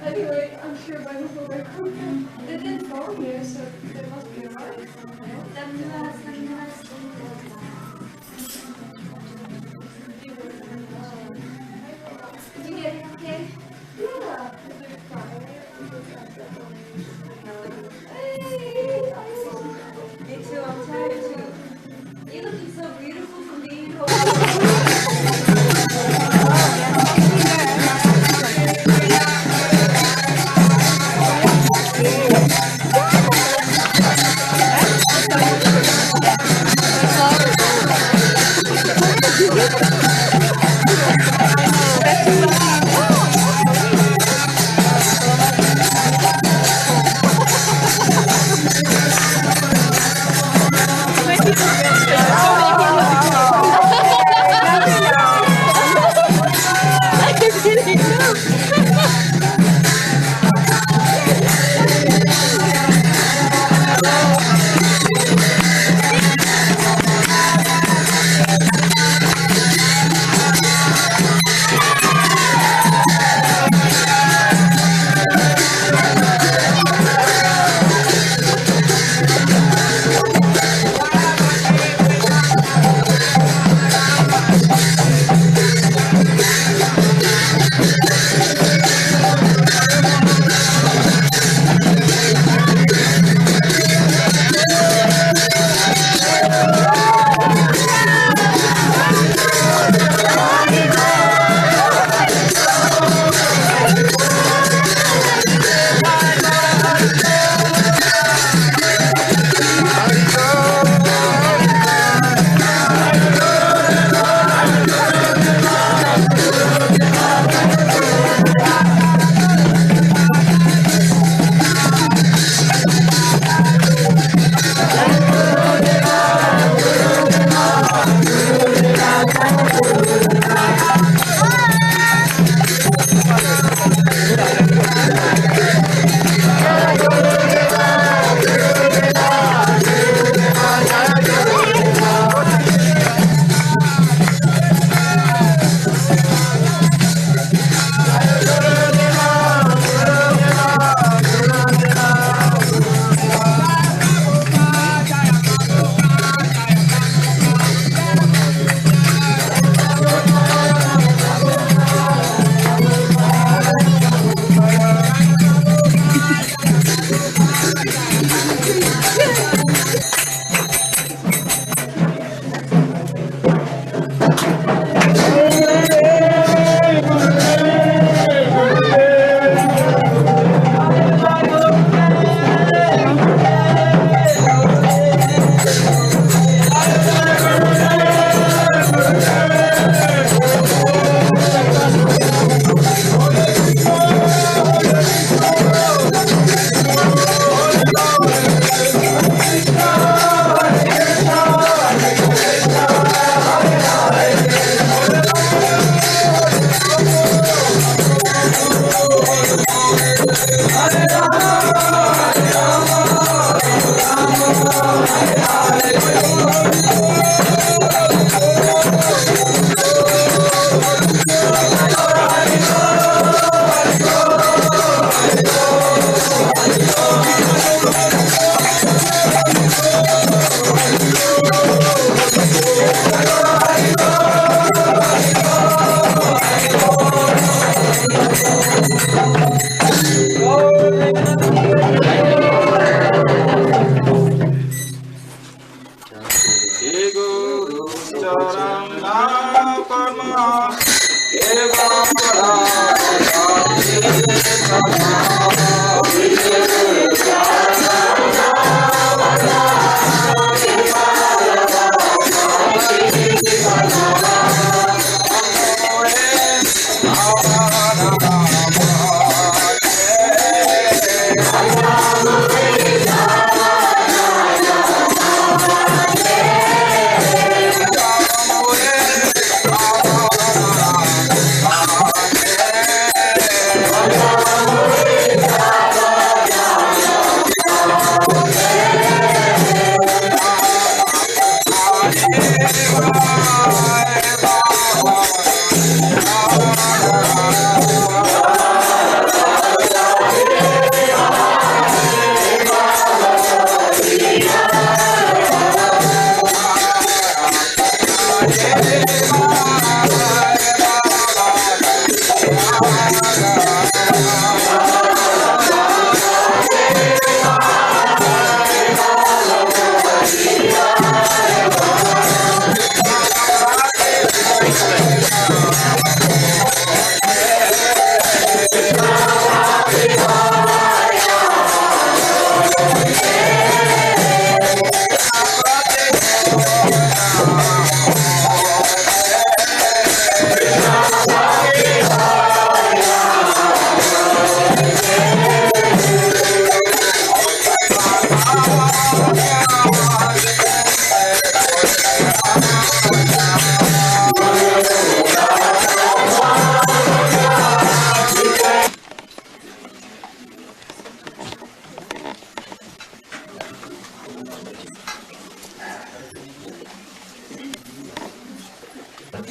Anyway, I'm sure by the way they didn't phone here, so they must be arrived. Did you get it okay? Yeah. Hey, me too, I'm tired too. You're looking so beautiful for me.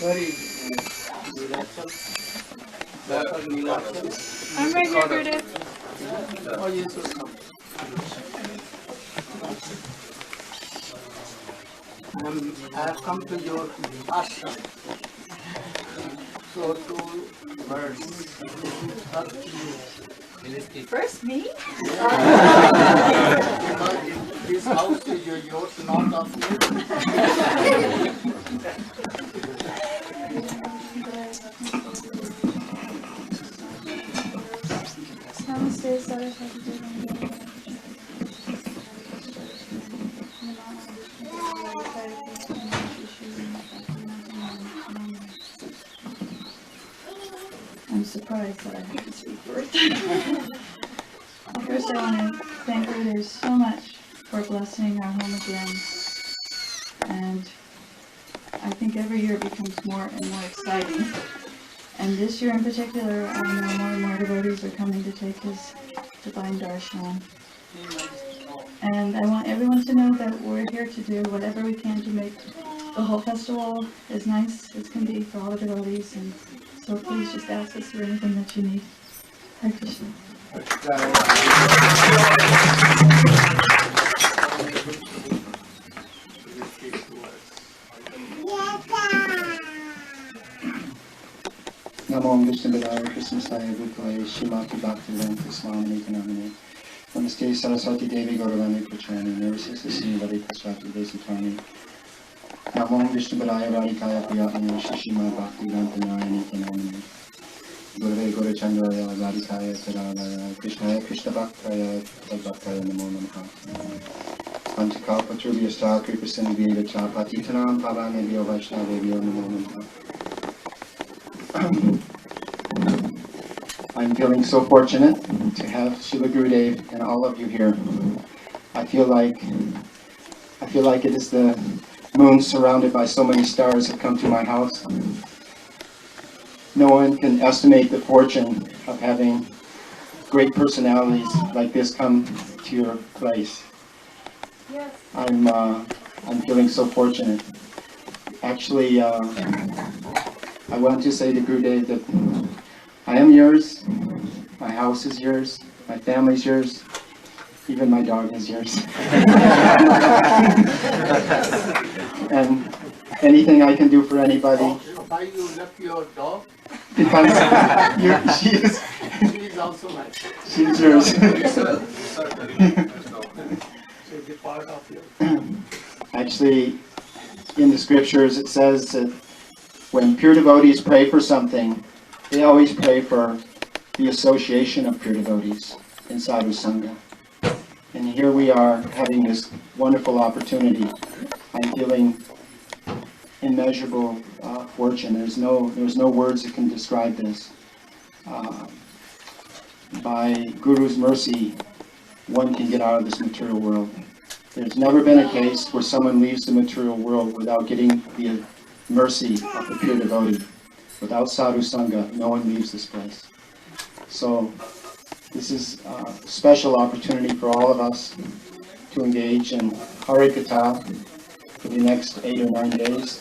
Very I'm right here, Gurudev. Oh, yes, will come. I have come to your ashram. So to verse. First me? Because this house is yours, not of me. Namaste, Saraswati Devi. I'm surprised that I have to speak first. First, I want to thank Gurudev so much for blessing our home again. And I think every year it becomes more and more exciting. And this year in particular, I know more and more devotees are coming to take his divine darshan. And I want everyone to know that we're here to do whatever we can to make the whole festival as nice as can be for all the devotees. And so please just ask us for anything that you need. Hare Krishna. Namo Vishnu Padaya Krishna Saya Bhutale Shrimati Bhaktivedanta Swami Namane Namaste Saraswati Devi Gauravani Prachani Nirvasya Sri Vaswati Desitani Namo Vishnu Padaya Radhikaya Priyatmane Shrimati Bhaktivedanta Namane Gurave Gaurachandraya Radhikaya Taravaya Krishnaya Krishna Bhaktaya Tadbhaktaya Namo Namaha Panchakalpatrubhya Kripa Sindhya Patitanam Pavanebhyo Vaishnavebhyo Namo Namaha. I'm feeling so fortunate to have Srila Gurudev and all of you here. I feel like it is the moon surrounded by so many stars have come to my house. No one can estimate the fortune of having great personalities like this come to your place. Yes. I'm feeling so fortunate. Actually, I want to say to Gurudev that I am yours, my house is yours, my family's yours, even my dog is yours. And anything I can do for anybody. Why you left your dog? Because she is Also mine. she's yours. She's a part of you. Actually, in the scriptures it says that when pure devotees pray for something, they always pray for the association of pure devotees in sadhu sangha. And here we are having this wonderful opportunity. I'm feeling immeasurable fortune. There's no words that can describe this. By Guru's mercy, one can get out of this material world. There's never been a case where someone leaves the material world without getting the mercy of the pure devotee. Without sadhu sangha, no one leaves this place. So this is a special opportunity for all of us to engage in Harikatha for the next 8 or 9 days.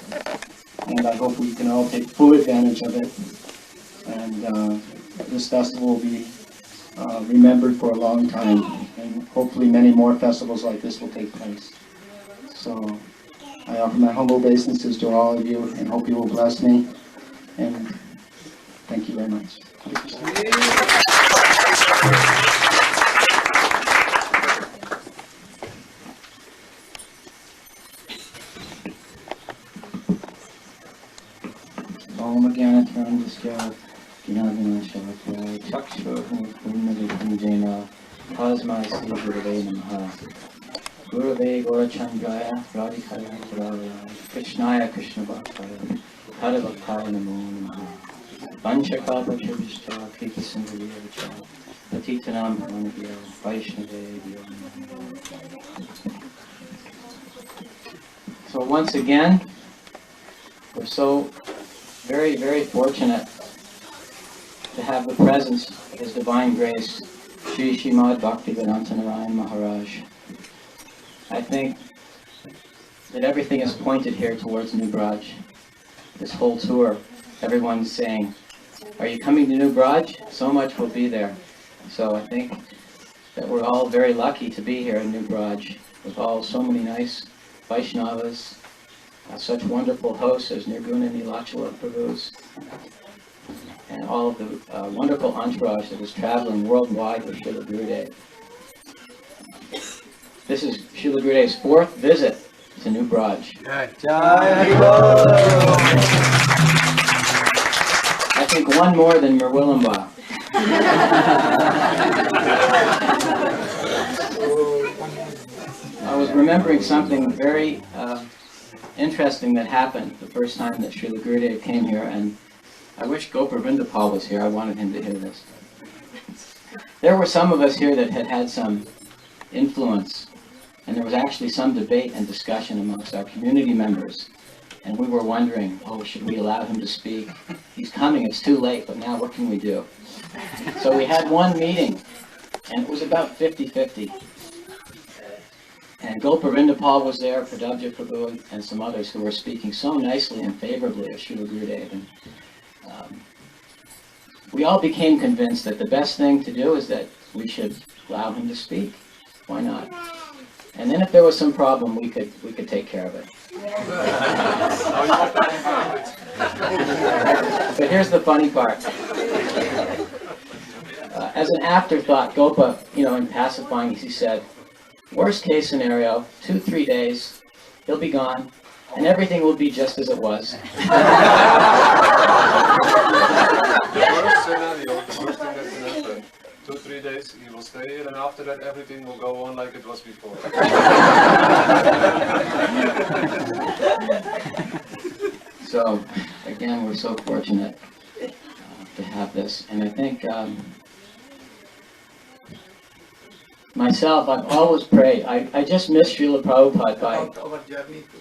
And I hope we can all take full advantage of it. And this festival will be remembered for a long time. And hopefully many more festivals like this will take place. So I offer my humble obeisances to all of you and hope you will bless me. And thank you very much. Om Jnanatirandasya Jnanavinashaya Chakshurunjena Tasmai Sri Gurave Namaha Gurave Gaurachandraya Radhikaya Taravaya Krishnaya Krishna Bhaktaya Tadbhaktaya Namo Namaha Panchakalpatrubhya Kripa Sindhya Patitanam Pavanebhyo Vaishnavebhyo Namo. So once again, we're so very, very fortunate to have the presence of His Divine Grace, Sri Srimad Bhaktivedanta Narayana Maharaj. I think that everything is pointed here towards New Braj. this whole tour, everyone's saying, "Are you coming to New Braj? So much will be there." So I think that we're all very lucky to be here in New Braj with so many nice Vaishnavas, such wonderful hosts as Nirguna Nilachala Prabhus, and all of the wonderful entourage that is traveling worldwide with Srila Gurudev. This is Srila Gurudev's 4th visit to New Braj. I think one more than Murwillumbah. I was remembering something very interesting that happened the first time that Srila Gurudev came here, and I wish Gopur Vrindapal was here. I wanted him to hear this. There were some of us here that had some influence, and there was actually some debate and discussion amongst our community members, and we were wondering, oh, should we allow him to speak? He's coming, it's too late, but now what can we do? So we had one meeting, and it was about 50-50. And Gopur Vrindapal was there, Pradabja Prabhu, and some others who were speaking so nicely and favorably of Srila Gurudev. And we all became convinced that the best thing to do is that we should allow him to speak. Why not? And then if there was some problem, we could take care of it. But here's the funny part. As an afterthought, Gopa, in pacifying, he said, worst case scenario, 2-3 days, he'll be gone, and everything will be just as it was. Worst scenario, the worst thing that can happen. 2-3 days, he will stay here, and after that, everything will go on like it was before. So, again, we're so fortunate to have this, and I think myself, I've always prayed. I just miss Srila Prabhupada by... About our journey to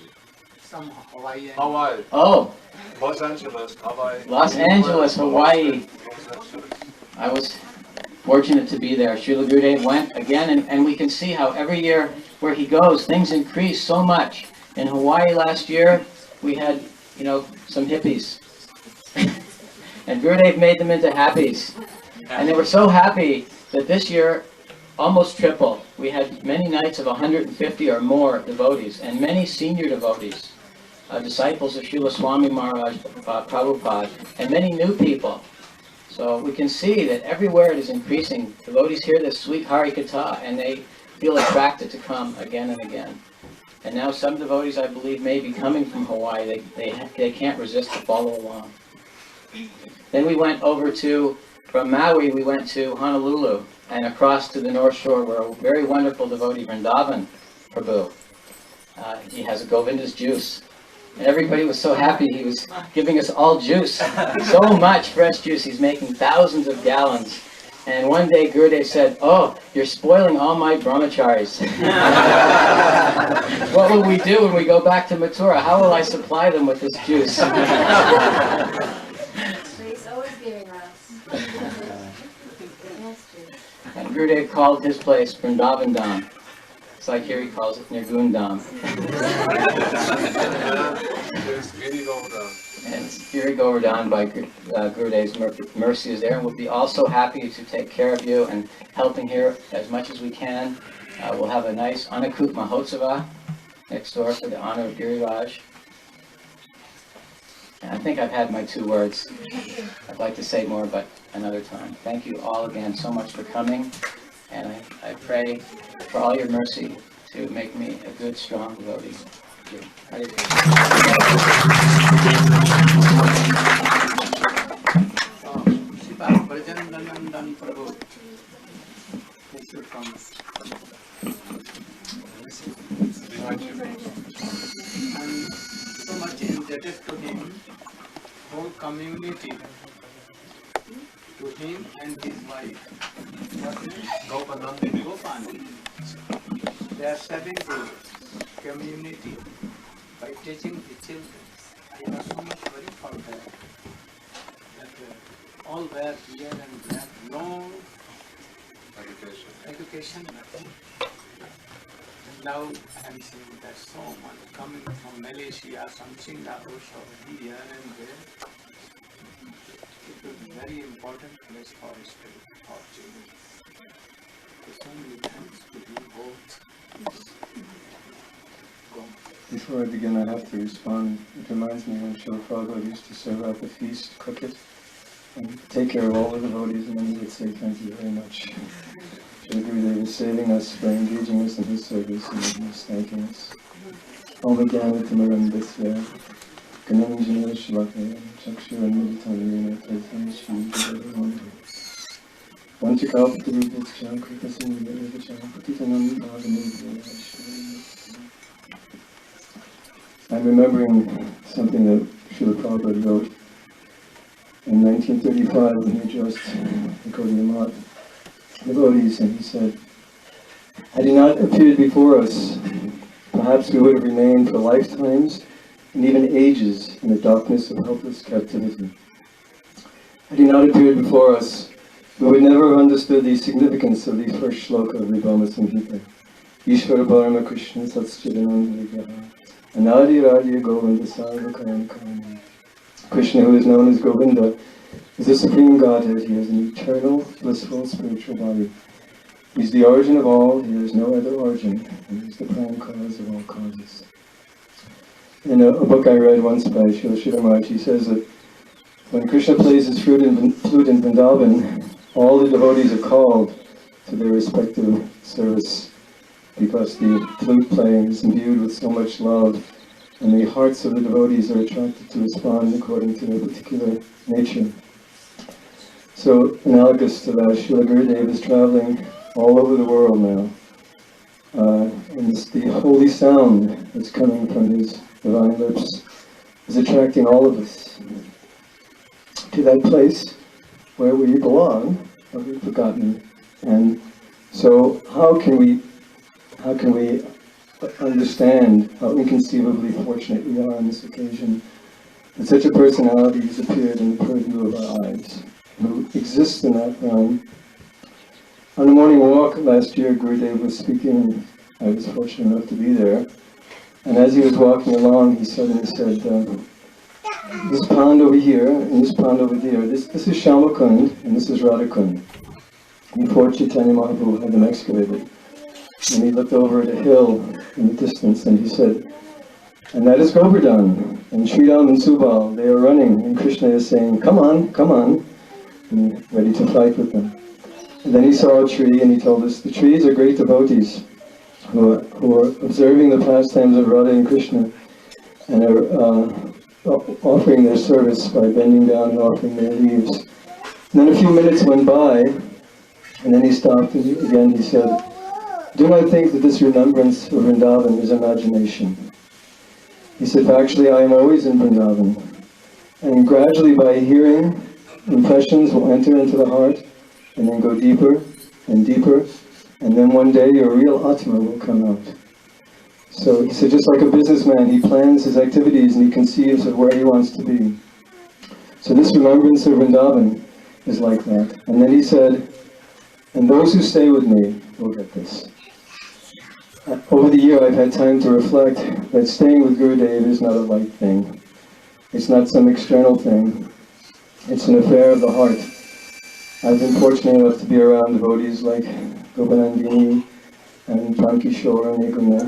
some Hawaii. Hawaii, Oh, Los Angeles, Hawaii. Los Angeles, Hawaii. I was fortunate to be there. Srila Gurudev went again, and we can see how every year where he goes, things increase so much. In Hawaii last year, we had, some hippies. And Gurudev made them into happies. And they were so happy that this year, almost triple. We had many nights of 150 or more devotees, and many senior devotees, disciples of Srila Swami Maharaj Prabhupada, and many new people. So we can see that everywhere it is increasing. Devotees hear this sweet Hari Katha, and they feel attracted to come again and again. And now some devotees, I believe, may be coming from Hawaii. They can't resist to follow along. Then we went over from Maui, we went to Honolulu, and across to the North Shore, where a very wonderful devotee, Vrindavan Prabhu. He has a Govinda's juice. And everybody was so happy. He was giving us all juice. So much fresh juice. He's making thousands of gallons. And one day Gurudev said, "Oh, you're spoiling all my brahmacharis. What will we do when we go back to Mathura? How will I supply them with this juice?" So he's always giving us. And Gurudev called his place Vrindavan Dham. It's like here he calls it Nirgun Dham. And Giri Govardhan by Gurudev's mercy is there, and we'll be also happy to take care of you and helping here as much as we can. We'll have a nice Anakut Mahotsava next door for the honor of Giriraj. And I think I've had my 2 words. I'd like to say more, but another time. Thank you all again so much for coming, and I pray for all your mercy to make me a good, strong devotee. Hare Brajandanandan Prabhu. He should come. And so much indebted to him, whole community, to him and his wife. What name? Gopani. They are serving the community by teaching the children. I was so much very for that. That all were here and there, no education, nothing. now I am seeing that so much coming from Malaysia, from Singapore, from here and there. It will be very important place for spirit for children. So many thanks to do both. Before I begin, I have to respond. It reminds me when Srila Prabhupada used to serve out the feast, cook it, and take care of all the devotees, and then he would say, "Thank you very much." Srila Gurudev is saving us for engaging us in his service, and he is thanking us. Om Jnana Disya, Gananjana Shalakaya, Chakshura Meditanina, Tatham Shri Gurudev. Vanchakapatrupacha, Kripasindavicha, Patitanam Bhavanidya. I'm remembering something that Srila Prabhupada wrote in 1935 when he addressed the Gaudiya devotees, and he said, "Had he not appeared before us, perhaps we would have remained for lifetimes and even ages in the darkness of helpless captivity. Had he not appeared before us, we would never have understood the significance of the first shloka of the Brahma Samhita. Ishvara Parama Krishna Satschidananda Vigraha. Anadi Radya Govinda Sarvakaran Karana." Krishna, who is known as Govinda, is the Supreme Godhead. He has an eternal, blissful spiritual body. He is the origin of all, he has no other origin, and he is the prime cause of all causes. In a book I read once by Srila Sridhar Maharaj, he says that when Krishna plays his flute in Vrindavan, all the devotees are called to their respective service, because the flute playing is imbued with so much love, and the hearts of the devotees are attracted to respond according to their particular nature. So, analogous to that, Srila Gurudev is traveling all over the world now, and the holy sound that's coming from his divine lips is attracting all of us to that place where we belong, but we've forgotten. And so, how can we understand how inconceivably fortunate we are on this occasion that such a personality has appeared in the purview of our eyes, who exists in that realm? On the morning walk last year, Gurudev was speaking. I was fortunate enough to be there. And as he was walking along, he suddenly said, "This pond over here, and this pond over there, this is Shamakund, and this is Radhakund." Before Chaitanya Mahaprabhu had them excavated. And he looked over at a hill in the distance, and he said, "And that is Govardhan, and Sridham and Subal, they are running, and Krishna is saying, 'Come on, come on,' and ready to fight with them." And then he saw a tree, and he told us, the trees are great devotees who are observing the pastimes of Radha and Krishna, and are offering their service by bending down and offering their leaves. And then a few minutes went by, and then he stopped, and again he said, "Do not think that this remembrance of Vrindavan is imagination." He said, "Actually, I am always in Vrindavan. And gradually by hearing, impressions will enter into the heart, and then go deeper and deeper, and then one day your real Atma will come out." So he said, just like a businessman, he plans his activities and he conceives of where he wants to be. So this remembrance of Vrindavan is like that. And then he said, "And those who stay with me will get this." Over the year, I've had time to reflect that staying with Gurudev is not a light thing. It's not some external thing. It's an affair of the heart. I've been fortunate enough to be around devotees like Gopanandini and Prankishore and Ekuna,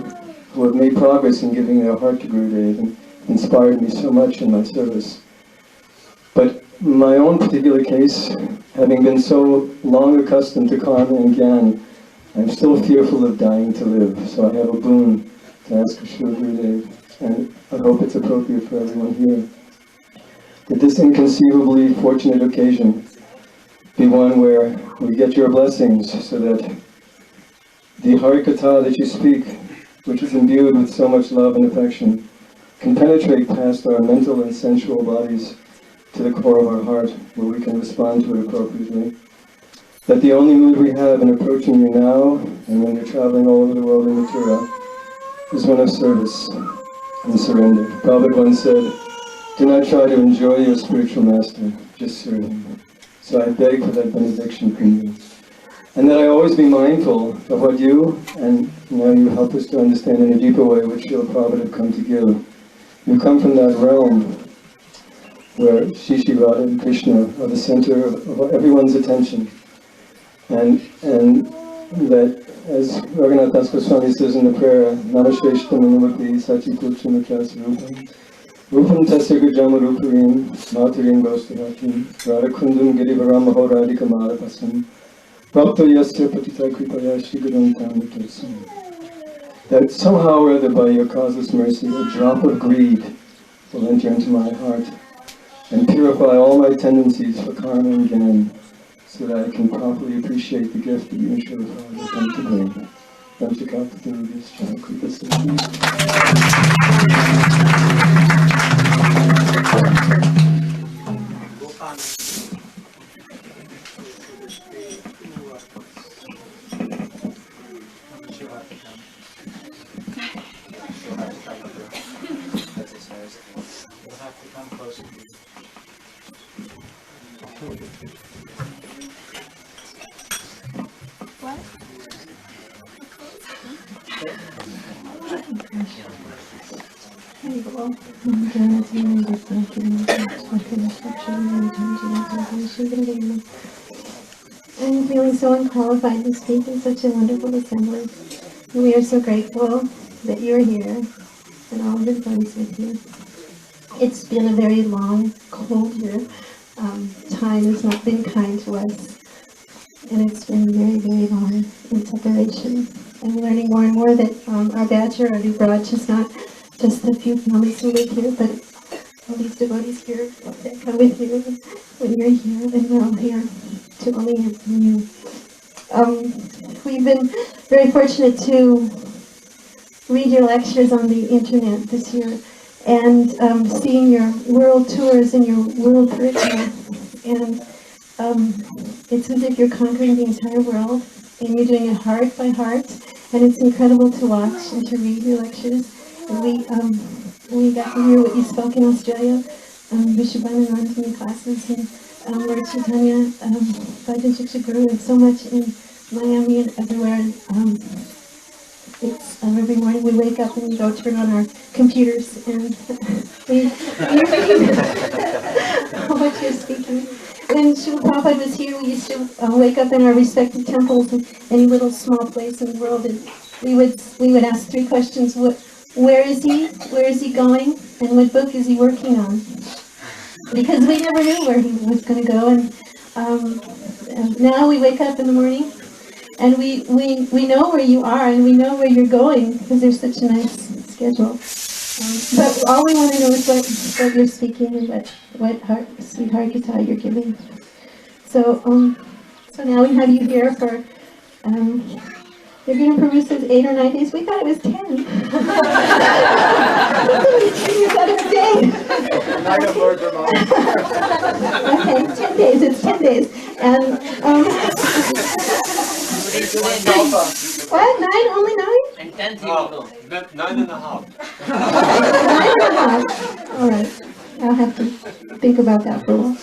who have made progress in giving their heart to Gurudev and inspired me so much in my service. But in my own particular case, having been so long accustomed to karma and gyan, I'm still fearful of dying to live, so I have a boon to ask of Srila Gurudev, and I hope it's appropriate for everyone here, that this inconceivably fortunate occasion be one where we get your blessings, so that the Harikatha that you speak, which is imbued with so much love and affection, can penetrate past our mental and sensual bodies to the core of our heart, where we can respond to it appropriately. That the only mood we have in approaching you now, and when you're traveling all over the world in Mathura, is one of service and surrender. Prabhupada once said, "Do not try to enjoy your spiritual master, just serve him." So I beg for that benediction from you. And that I always be mindful of what you, and now you help us to understand in a deeper way what Srila Prabhupada have come to give. You come from that realm where Shishi Radha and Krishna are the center of everyone's attention. And that, as Raghunath Das Goswami says in the prayer, Namashreshtam Anumati Sachituchamakas Rupam Rupam Tasya Gujama Ruparim Matarim Gostavakim Radhakundam Girivaram Mahoradhika Madhapasam Prapto Yasya Patita Kripaya Shri Gurun Tamitarsam. That somehow or other by your causeless mercy, a drop of greed will enter into my heart and purify all my tendencies for karma and gyan, so that I can properly appreciate the gift that you and Srila Prabhupada have come to bring. I'm feeling so unqualified to speak in such a wonderful assembly. We are so grateful that you're here and all of your friends with you. It's been a very long, cold year. Time has not been kind to us, and it's been very, very long in separation. I'm learning more and more that our Bachelor, our new Braj, is not just the few families who live here, but all these devotees here that come with you when you're here, and we're all here to only hear from you. We've been very fortunate to read your lectures on the internet this year, and seeing your world tours and your world curriculum, and it's as if you're conquering the entire world, and you're doing it heart by heart, and it's incredible to watch and to read your lectures. And we got to hear what you spoke in Australia, Vishabhananand in your classes, and Lord Chaitanya, Bhajan Shiksha Guru, and so much in Miami and everywhere. And it's every morning we wake up and we go turn on our computers and we read how much you're speaking. When Srila Prabhupada was here, we used to wake up in our respective temples in any little small place in the world, and we would ask three questions: where is he? Where is he going? And what book is he working on? Because we never knew where he was going to go, and now we wake up in the morning and we know where you are and we know where you're going because there's such a nice schedule. But all we want to know is what you're speaking and what sweet heart guitar you're giving. So now we have you here for Yogina Prabhu says 8 or 9 days. We thought it was 10. You thought it was 8. Okay, 10 days. It's 10 days. And what? 9? Only 9? And 10 people. 9.5. 9.5. All right. I'll have to think about that for a while.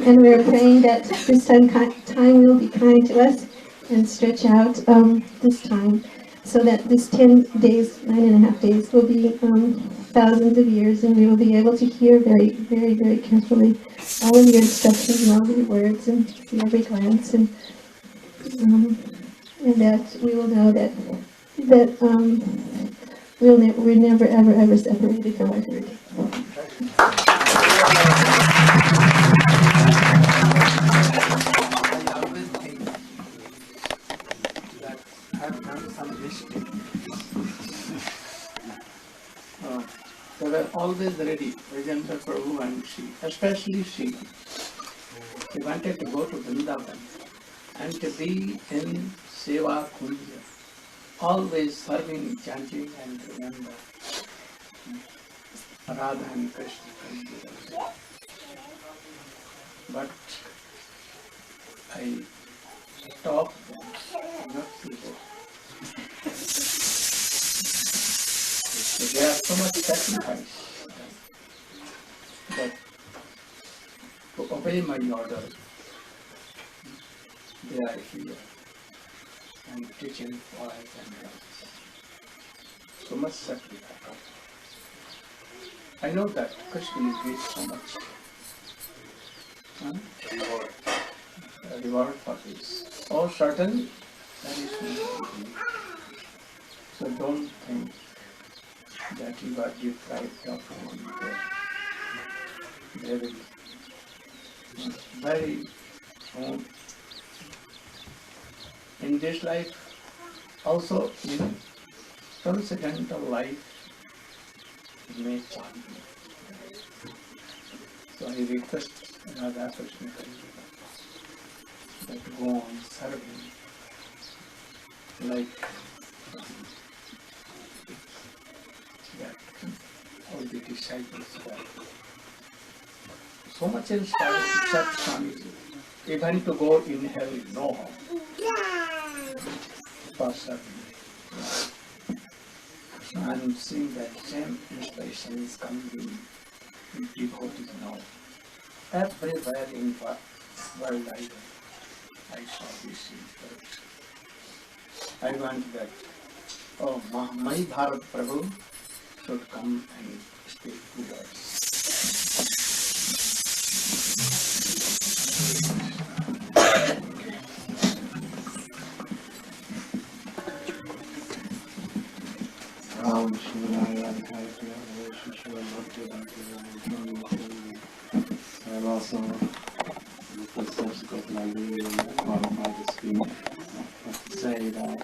And we're praying that this time will be kind to us and stretch out this time so that this 10 days, 9.5 days will be thousands of years, and we will be able to hear very, very, very carefully all of your instructions and all of your words and see every glance, and that we will know that we're never, ever, ever separated from our Guru. They were always ready, Rajendra Prabhu and she, especially she. She wanted to go to Vrindavan and to be in Seva Kunja, always serving, chanting, and remember Radha and Krishna. But I stopped them not to go. They are so much sacrifice that to obey my order, they are here and teaching boys and girls. So much sacrifice. I know that Krishna will give so much reward for this. Oh, certainly, that is not. So don't think that you are deprived of one. They will very in this life, also in transcendental life, it may change. So I request Radha Krishna that go on serving like that all the disciples were so much inspired except Swamiji. Even to go in hell, no for serving. So I am seeing that same inspiration is coming in devotees now. Everywhere in world I saw this inspiration. I want that, oh, my Bharat Prabhu should come and speak to us. I'm also in the footsteps of Gopinagiri and qualified to speak. I have to say that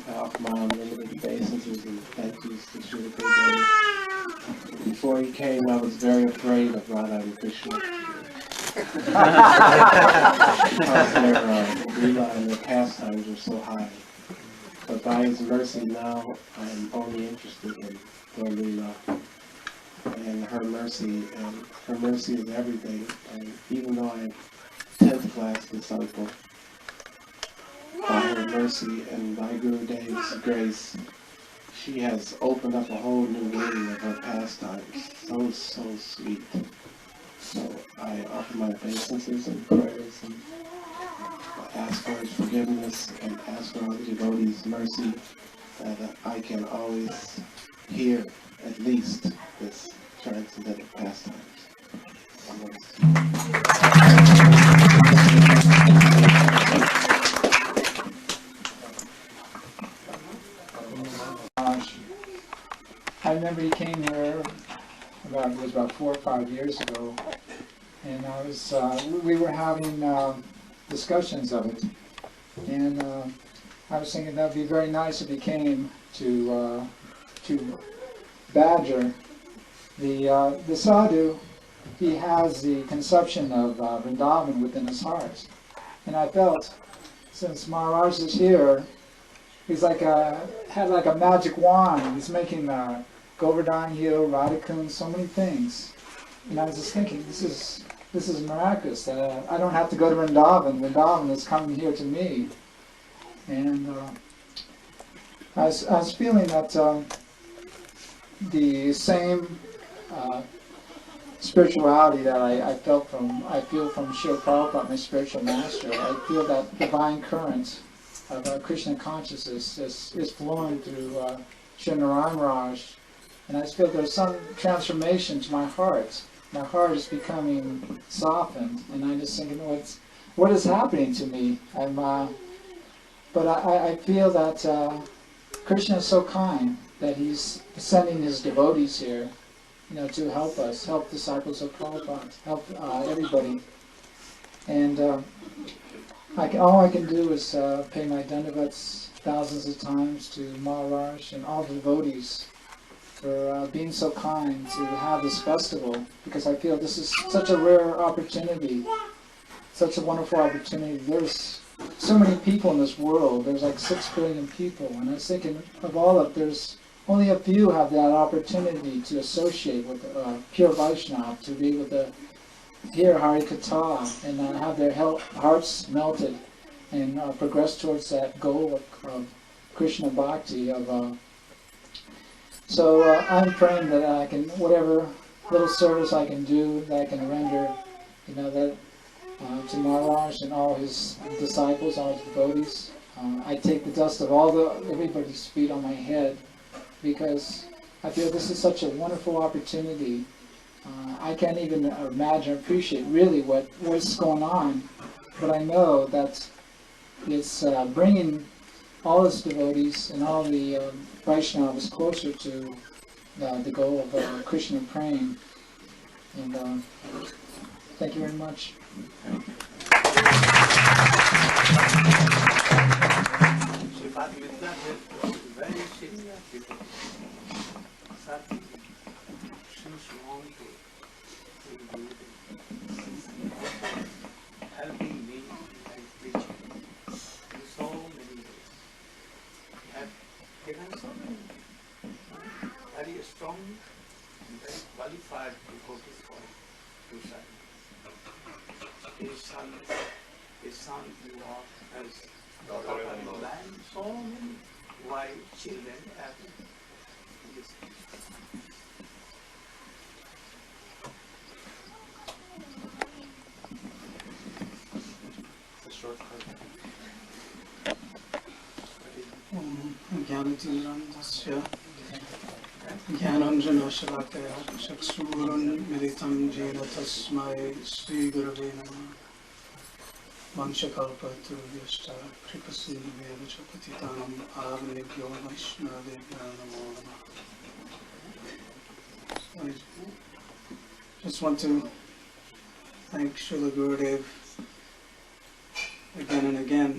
I offer my unlimited obeisances and thank yous to Srila Gurudev. Before he came, I was very afraid of Radha and Krishna. Because their lila and their pastimes are so high. But by his mercy now, I am only interested in their lila and her mercy is everything. And even though I'm 10th class disciple, by her mercy and by Gurudev's grace, she has opened up a whole new meaning of her pastimes. So sweet. So I offer my obeisances and prayers and ask for his forgiveness and ask for all the devotees' mercy that I can always hear at least this transcendental pastimes. I remember he came here it was about 4 or 5 years ago, and we were having discussions of it, and I was thinking that would be very nice if he came to Badger. The sadhu, he has the conception of Vrindavan within his heart, and I felt since Maharaj is here, he's like had like a magic wand. He's making Govardhan Hill, Radhakund, so many things, and I was just thinking, this is miraculous. I don't have to go to Vrindavan. Vrindavan is coming here to me, and I was feeling that the same spirituality that I feel from Srila Prabhupada, my spiritual master. I feel that divine current of Krishna consciousness is flowing through Sri Narayana Raj, and I just feel there's some transformation to my heart. My heart is becoming softened, and I'm just thinking, what is happening to me? But I feel that Krishna is so kind that he's sending his devotees here, to help us, help disciples of Prabhupada, help everybody. And all I can do is pay my dandavats thousands of times to Maharaj and all the devotees for being so kind to have this festival, because I feel this is such a rare opportunity, such a wonderful opportunity. There's so many people in this world. There's like 6 billion people, and I was thinking of all of there's only a few have that opportunity to associate with pure Vaishnava, to be able to hear Hari Katha and have their hearts melted and progress towards that goal of Krishna Bhakti. So I'm praying that I can, whatever little service I can do, that I can render, that to Maharaj and all his disciples, all his devotees. I take the dust of everybody's feet on my head because I feel this is such a wonderful opportunity. I can't even imagine or appreciate really what's going on, but I know that it's bringing all his devotees and all the Vaishnavas closer to the goal of Krishna praying. And thank you very much. Helping me like preaching in so many ways. Have given so many very strong and very qualified devotees for Darshan. His son-in-law has daughter-in-law, so many wife, children have this. ज्ञानतिमिरन्दस्य ज्ञानाञ्जनशलाकया चक्षुरुन्मिलितं येन तस्मै श्रीगुरवे नमः वंशकल्पतरुभ्यश्च कृपसिन्धुभ्यः च पतितानां पावनेभ्यो वैष्णवेभ्यो नमो नमः. I just want to thank Srila Gurudev again and again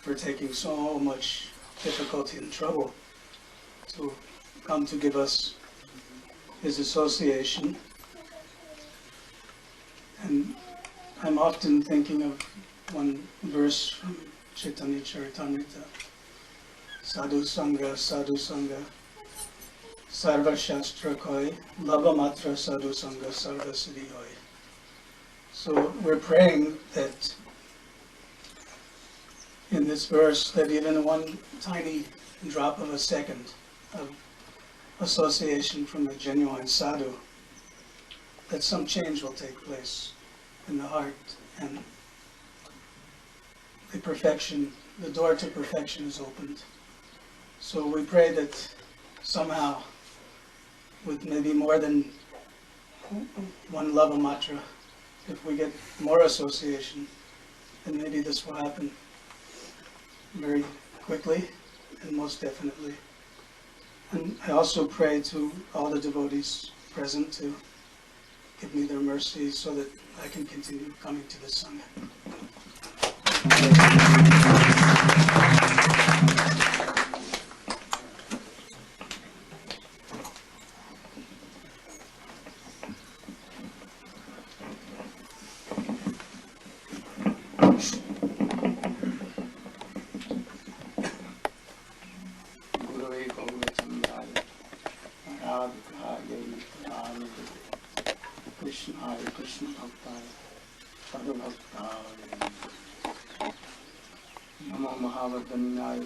for taking so much difficulty and trouble to come to give us his association. And I'm often thinking of one verse from Chaitanya Charitamrita. Sadhu Sangha, Sarva Shastra Koi, Lava Matra Sadhu Sangha, Sarva Siddhi Hoi. So we're praying that in this verse, that even one tiny drop of a second of association from a genuine sadhu, that some change will take place in the heart, and the door to perfection is opened. So we pray that somehow, with maybe more than one lava matra, if we get more association, then maybe this will happen very quickly and most definitely. And I also pray to all the devotees present to give me their mercy so that I can continue coming to the Sangha.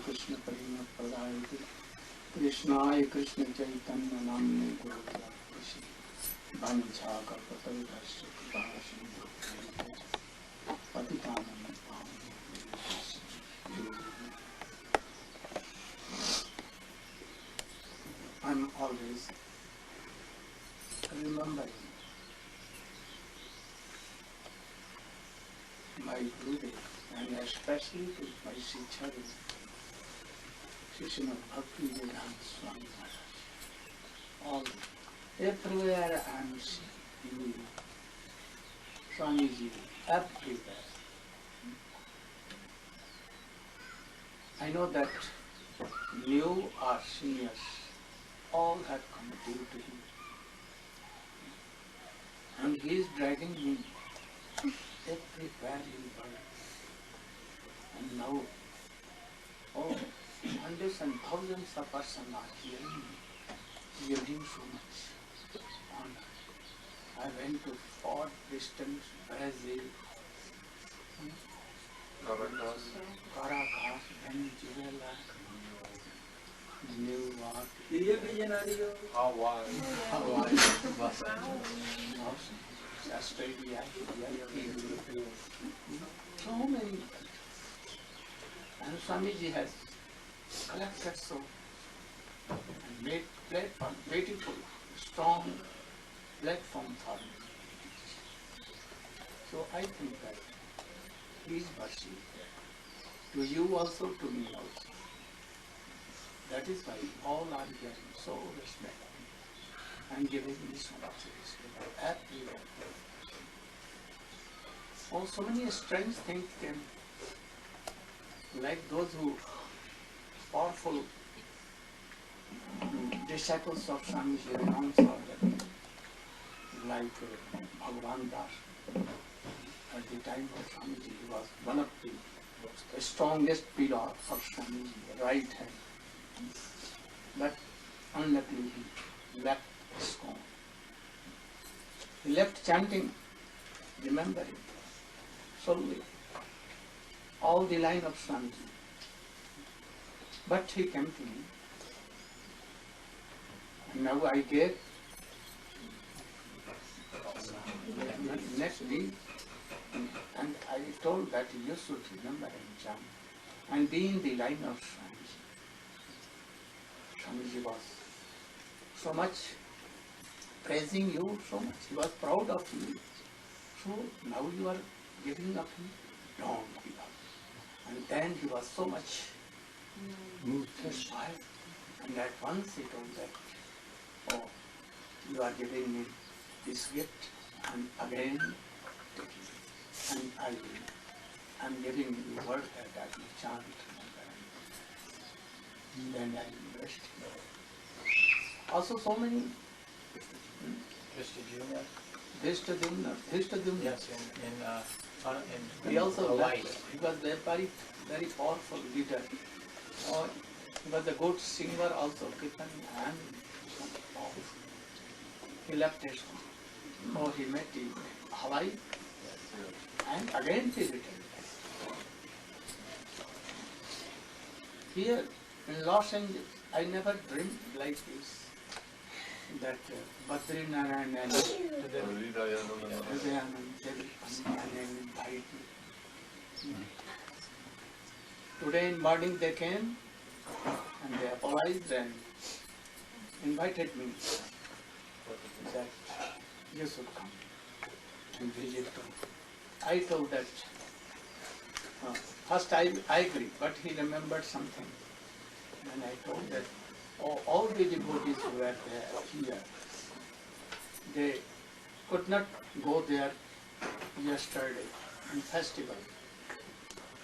Krishna Parima Pradayati Krishnaya Krishna Chaitanya Namne Gurudaya Krishna Vanchaka Patavasya Kripasya Patitanam I'm always remembering my Gurudev, and especially to my Sichari, Srila Bhakti Vedanta Swami Maharaj. All, everywhere I am seeing Swamiji, everywhere. I know that new or seniors, all have come due to him. And he is dragging me everywhere in the world. And now, hundreds and thousands of persons are hearing me, giving so much honor. I went to far distance, Brazil, Caracas, Venezuela, New York, Hawaii. Australia, India, so many. And Swamiji has collected so and made platform, beautiful, strong platform for me. So I think that his mercy to you also, to me also. That is why all are getting so respect and giving me so much respect everywhere. Oh, so many strange things came, like those who powerful disciples of Swamiji renounce all that, like Bhagavan Das. At the time of Swamiji, he was one of the strongest pillar of Swamiji, right hand. But unluckily he left ISKCON. He left chanting, remembering solely all the line of Swamiji. But he came to me. And now I gave next week, and I told that you should remember and chant and be in the line of Swamiji. Swamiji was so much praising you, so much. He was proud of you. So now you are giving up him. Don't give up. And then he was so much moved, inspired. And at once he told that, oh, you are giving me this gift, and again taking it. And I am giving you word that I will chant. And then I will rest. Also so many Vishtadumna. Yes, He also Hawaii. left. He was a very, very powerful leader. He was a good singer also, Kirtan, and powerful. He left his home. Oh, he met in Hawaii, and again he returned. Here in Los Angeles, I never dreamed like this, that Badri Narayana and Hridayanand, they will come and invite me. Today in morning they came and they apologized and invited me that you should come and visit them. I told that, first I agreed, but he remembered something. And I told that all the devotees who were there here, they could not go there yesterday in festival.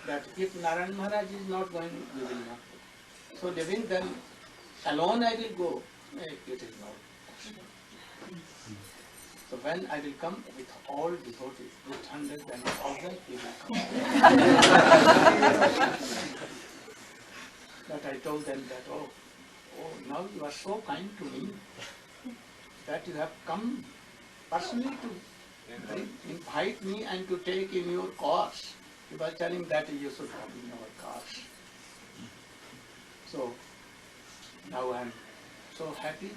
That if Narayana Maharaj is not going, we will not go. So leaving them alone I will go. It is not possible. So when I will come with all devotees, with hundreds and thousands, we will come. But I told them that, oh, now you are so kind to me that you have come personally to invite me and to take in your course. You were telling that you should come in our course. So now I am so happy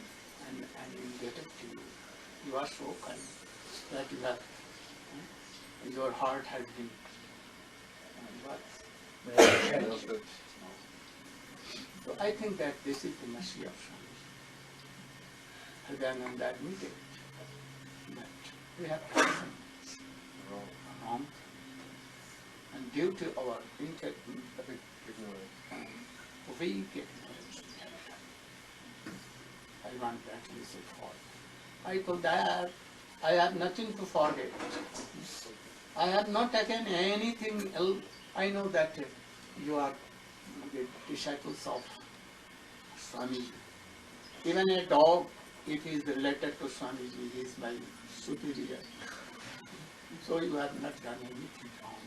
and indebted to you. You are so kind that you have, your heart has been So I think that this is the mercy of Swami. Hridayananda admitted that we have done wrong, and due to our weak ignorance, I want that we should fall. I told that I have nothing to forget. I have not taken anything else. I know that you are the disciples of Swamiji. Even a dog, if he is related to Swamiji, he is my superior. So you have not done anything wrong.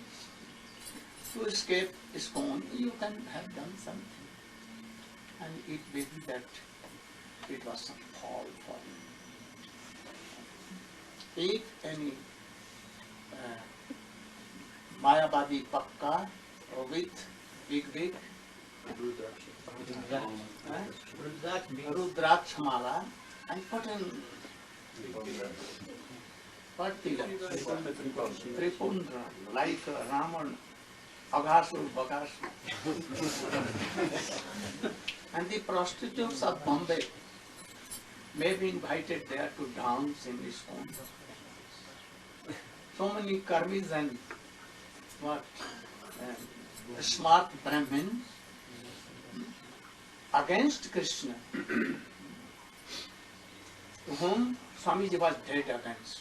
To escape ISKCON, you can have done something. And it may be that it was some fall for you. If any Mayavadi Pakka with big Rudraksh Mala and put in What Tilak? Tripundra, like Raman, Aghasur, Bakasur. And the prostitutes of Bombay may be invited there to dance in ISKCON. So many karmis and what? Smart Brahmins against Krishna, to whom Swamiji was dead against.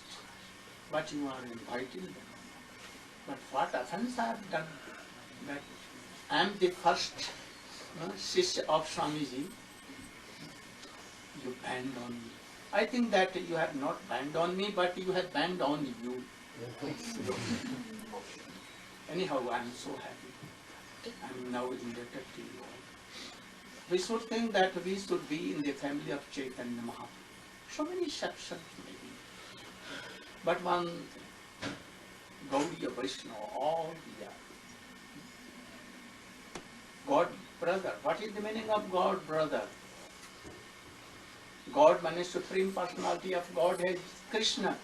But you are inviting them. But what offense I have done? That I am the first Shishya of Swamiji. You banned on me. I think that you have not banned on me, but you have banned on you. Anyhow, I am so happy. I am now indebted to you all. We should think that we should be in the family of Chaitanya Mahaprabhu. So many sections maybe. But one Gaudiya Vaishnava, all we are. God brother. What is the meaning of God brother? God means Supreme Personality of Godhead, Krishna.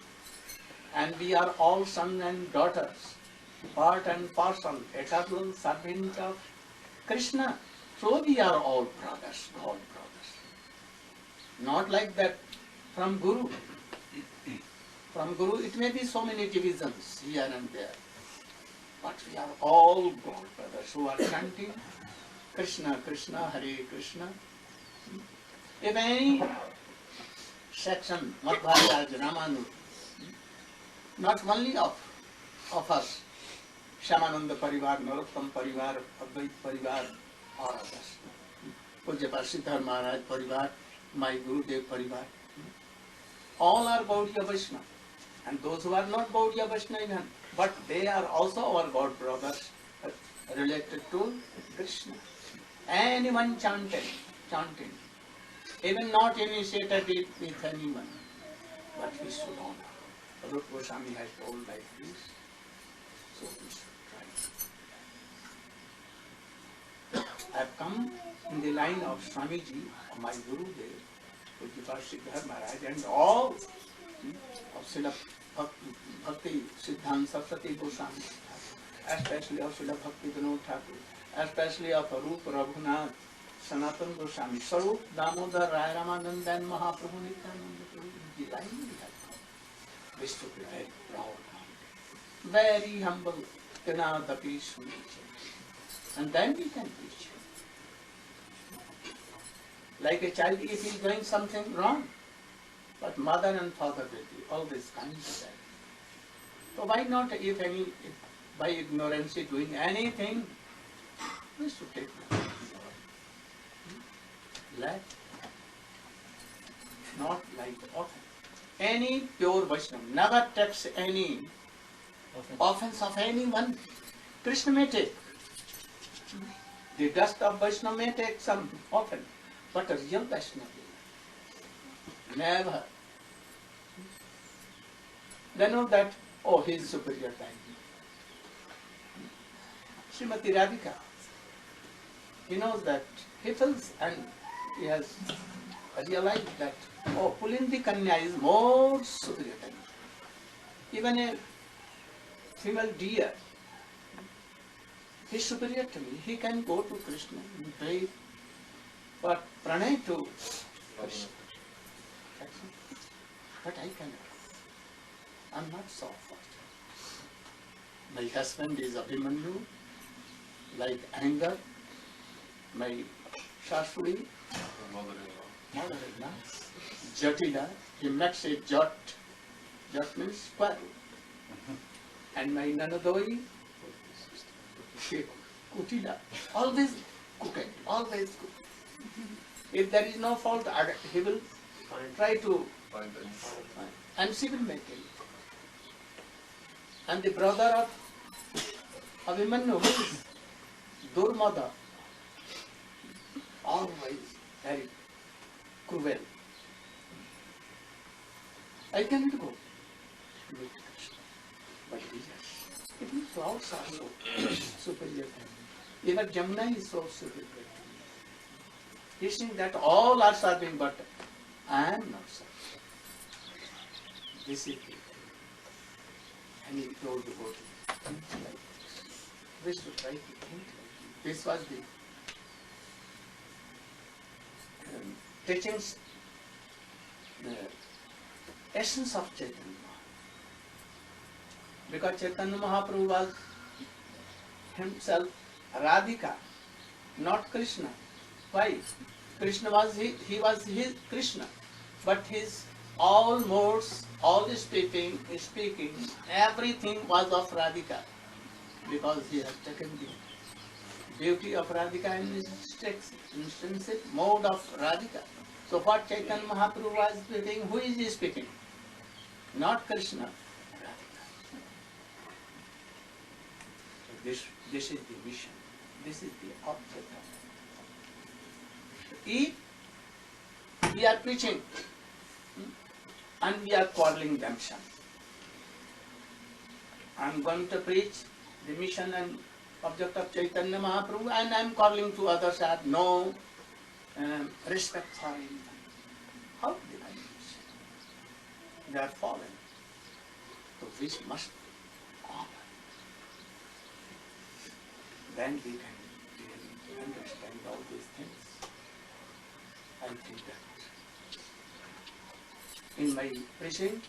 And we are all sons and daughters, part and parcel, eternal servant of Krishna. So we are all brothers, God brothers. Not like that from Guru. From Guru it may be so many divisions here and there. But we are all God brothers who are chanting Krishna, Krishna, Hare Krishna. If any section, Madhvaraj, Ramanu, not only of us, Shyamananda Parivar, Narottam Parivar, Advait Parivar, or others, Pujyapad Siddhar Maharaj Parivar, my Gurudev Parivar, all are Gaudiya Vaishnava. And those who are not Gaudiya Vaishnava even, but they are also our God brothers related to Krishna. Anyone chanting, even not initiated it with anyone, but we should honor. Rupa Goswami has told like this, so we should try. I have come in the line of Swamiji, my Gurudev, Pujyapad Siddhar Maharaj, and all of Srila Bhakti Siddhanta Saraswati Goswami, especially of Srila Bhakti Vinod Thakur, especially of Rupa Raghunath, Sanatana Goswami, Sarup Damodar Rai Ramananda and Mahaprabhu Nityananda Prabhu, in the line we have come. We should be very proud, very humble, Tinadapi Sunicha. And then we can preach. Like a child, if he is doing something wrong, but mother and father will be always kind to them. So why not, if by ignorance doing anything, we should take them. Let not like often. Any pure Vaishnava never takes any offense of anyone. Krishna may take. The dust of Vaishnava may take some offense, but a real Vaishnava never. They know that, oh, he is superior than me. Srimati Radhika, he knows that, he feels and he has realized that, oh, Pulindi Kanya is more superior than me. Even a female deer, he is superior to me. He can go to Krishna and pray, but pranay to Krishna. But I cannot. I am not so fortunate. My husband is Abhimanyu, like anger. My Shashuri, mother-in-law, Jatila, he makes a jot. Jot means squirrel. And my Nanadoi, Kutila, always cooking, always cooking. If there is no fault, he will try to find, and she will make it. And the brother of Abhimanyu, who is Durmada, always very cruel. I cannot go. But yes, it means clouds are so superior to me. Even Jamuna is so superior to me. He thinks that all are serving, but I am not serving. This is it. And he told the devotee, think like this. We should try to think like this. This was the teachings, the essence of Chaitanya Mahaprabhu. Because Chaitanya Mahaprabhu was himself Radhika, not Krishna. Why? Krishna was he was his Krishna, but his all modes, all the speaking, everything was of Radhika, because he has taken the beauty of Radhika in his intrinsic mode of Radhika. So what Chaitanya Mahaprabhu was speaking, who is he speaking? Not Krishna, Radhika. This is the mission. This is the object of it. If we are preaching and we are quarreling themselves, I am going to preach the mission and object of Chaitanya Mahaprabhu and I am quarreling to others that no respect for him. How divine is it? They are fallen. So this must honor. Then we can really understand all these things. I think that in my preaching,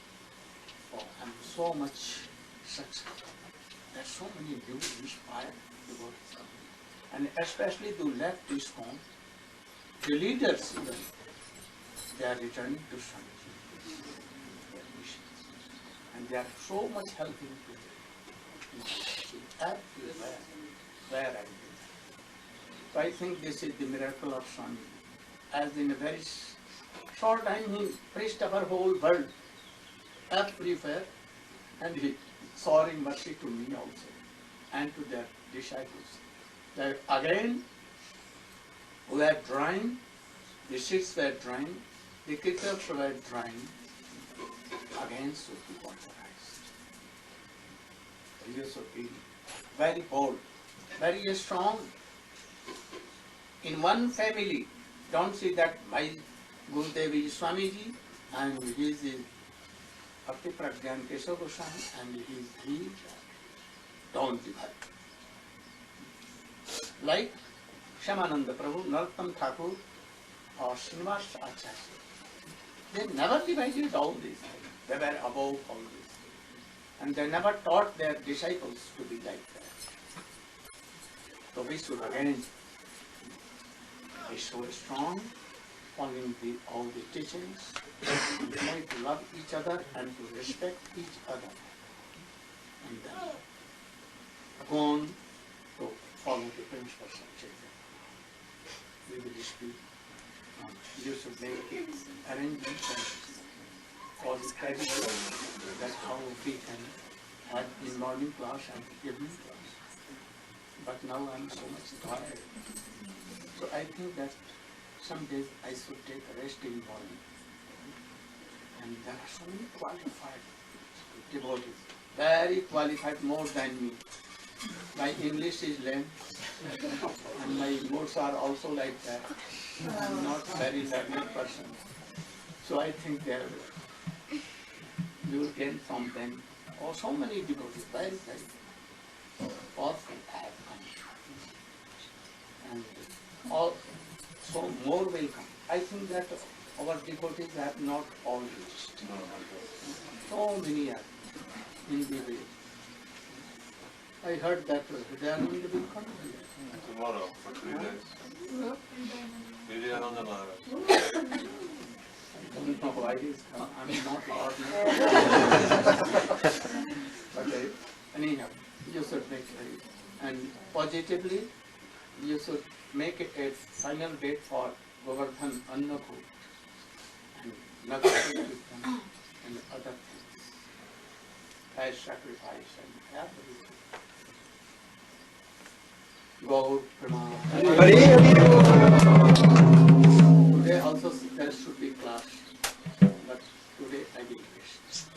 I'm so much successful. There's so many new inspired devotees coming. And especially to left this home, the leaders even, they are returning to Swami, their missions. And they are so much helping to everywhere where I live. So I think this is the miracle of Swami. As in a very short time he preached our whole world, everywhere, and he showing mercy to me also, and to their disciples. That again, we were drying, the ships were drying, the crickets were drying, again should be waterized. You should be very bold, very strong. In one family, don't see that my Gurudev is Swamiji and he is Bhakti Pragyan Keshav Goswami and he don't divide. Like Shyamananda Prabhu, Narottam Thakur or Srinivas Acharya, they never divided all these things. They were above all this. And they never taught their disciples to be like that. So we should again be so strong, following all the teachings, and try to love each other and to respect each other. And then go on to follow the principles of Chaitanya. We will speak. You should make arrangements for the schedule. That's how we can have the morning class and evening class. But now I'm so much tired. So I think that some days I should take a rest in morning. And there are so many qualified devotees, very qualified, more than me. My English is lame, and my moods are also like that. I'm not very learned person. So I think that you will gain from them. Oh, so many devotees, very, very powerful have come. And all, so more will come. I think that our devotees have not all reached. So many are in the way. I heard that Darshan will come here. Tomorrow for 3 days. Narayana Maharaj. I don't know why he's come. I'm not Lord. But anyhow, you should make it. And positively, you should make it a final date for Govardhan Annakut and Nagarkirtan and other things. As sacrifice and everything. Gaur Pranam. Today also there should be class, but today I will rest.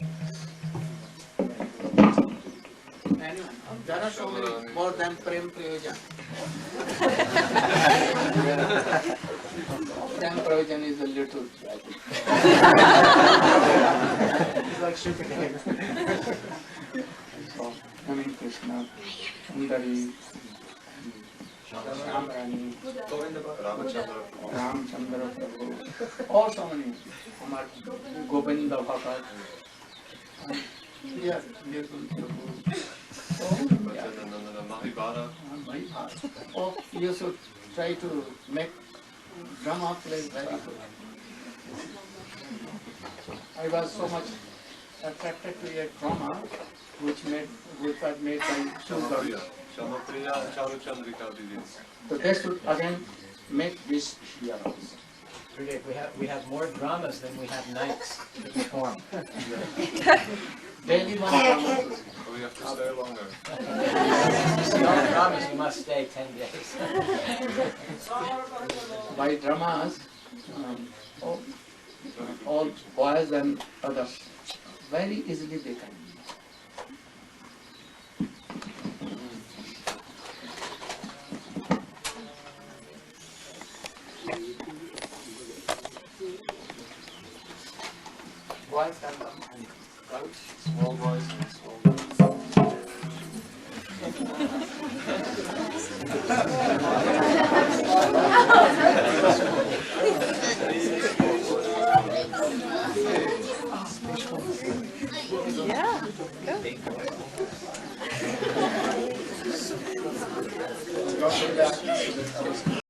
Anyone? There are so many more than Prem Prayojan. Prem Prayojan is a little tragic. It's like sugar cane. Krishna, Sundari, Shamrani, Ramchandra Prabhu, all so many, Amar Govinda Bhagat, and here, Nirgul Prabhu. Oh, yeah. Mahibara. Oh, you should try to make drama play very good. I was so much attracted to a drama which was made by Sugar. So they should again make this here also. We have more dramas than we have nights to perform. Daily one drama. We have to stay longer. No dramas, you must stay 10 days. By dramas, all boys and others, very easily they can. Boys and girls. Small boys and small girls.